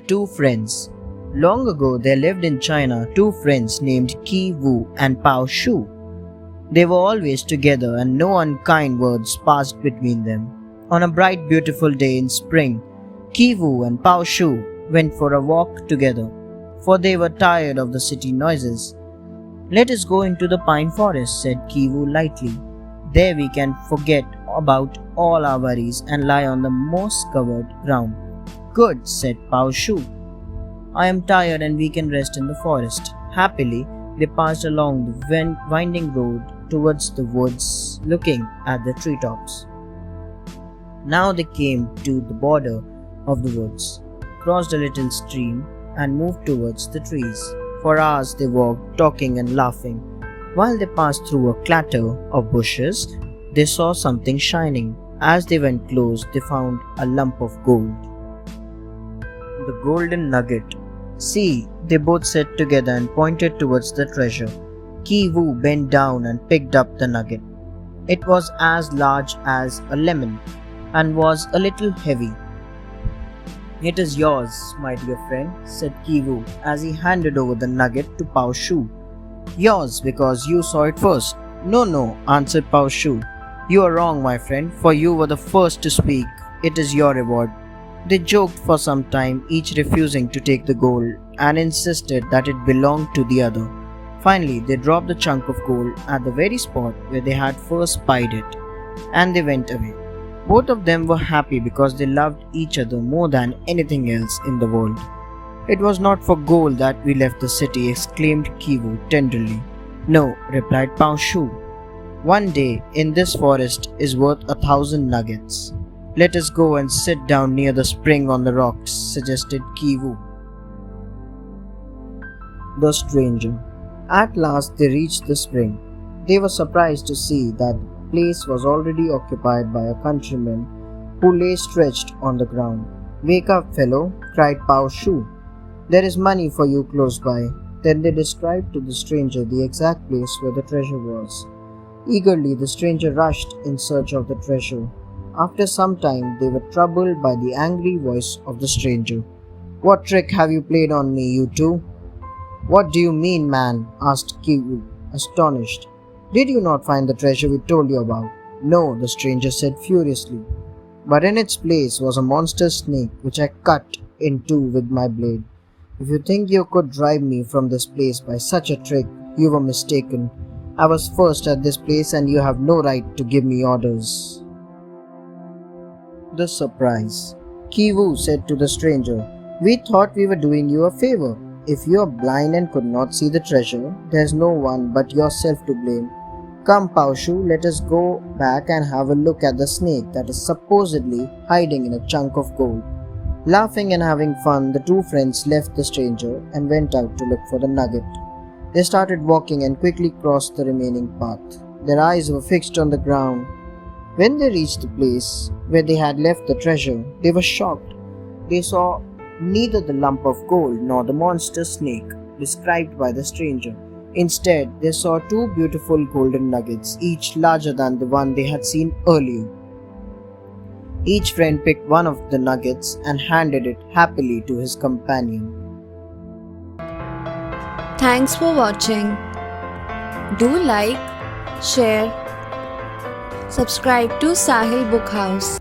two friends. Long ago, there lived in China two friends named Qi Wu and Pao Shu. They were always together and no unkind words passed between them. On a bright, beautiful day in spring, Qi Wu and Pao Shu went for a walk together, for they were tired of the city noises. "Let us go into the pine forest," said Qi Wu lightly. "There we can forget about all our worries and lie on the moss-covered ground." "Good," said Pao Shu. "I am tired and we can rest in the forest." Happily, they passed along the winding road towards the woods, looking at the treetops. Now they came to the border of the woods, crossed a little stream, and moved towards the trees. For hours they walked, talking and laughing. While they passed through a clutter of bushes, they saw something shining. As they went close, they found a lump of gold. The Golden Nugget. "See," they both said together and pointed towards the treasure. Qi Wu bent down and picked up the nugget. It was as large as a lemon and was a little heavy. "It is yours, my dear friend," said Qi Wu as he handed over the nugget to Pao Shu. "Yours because you saw it first." No, answered Pao Shu. "You are wrong, my friend, for you were the first to speak. It is your reward." They joked for some time, each refusing to take the gold, and insisted that it belonged to the other. Finally, they dropped the chunk of gold at the very spot where they had first spied it, and they went away. Both of them were happy because they loved each other more than anything else in the world. "It was not for gold that we left the city," exclaimed Qi Wu tenderly. "No," replied Pao Shu. "One day in this forest is worth 1,000 nuggets." "Let us go and sit down near the spring on the rocks," suggested Qi Wu. The stranger. At last they reached the spring. They were surprised to see that the place was already occupied by a countryman who lay stretched on the ground. "Wake up, fellow," cried Pao Shu. "There is money for you close by." Then they described to the stranger the exact place where the treasure was. Eagerly the stranger rushed in search of the treasure. After some time they were troubled by the angry voice of the stranger. "What trick have you played on me, you two?" "What do you mean, man?" asked Qi Wu, astonished. "Did you not find the treasure we told you about?" "No," the stranger said furiously. "But in its place was a monster snake which I cut in two with my blade. If you think you could drive me from this place by such a trick, you were mistaken. I was first at this place and you have no right to give me orders." The surprise. Qi Wu said to the stranger, "We thought we were doing you a favor. If you are blind and could not see the treasure, there is no one but yourself to blame. Come, Pao Shu, let us go back and have a look at the snake that is supposedly hiding in a chunk of gold." Laughing and having fun, the two friends left the stranger and went out to look for the nugget. They started walking and quickly crossed the remaining path. Their eyes were fixed on the ground. When they reached the place where they had left the treasure, they were shocked. They saw neither the lump of gold nor the monster snake described by the stranger. Instead, they saw two beautiful golden nuggets, each larger than the one they had seen earlier. Each friend picked one of the nuggets and handed it happily to his companion. Thanks for watching. Do like, share, subscribe to Sahil Book House.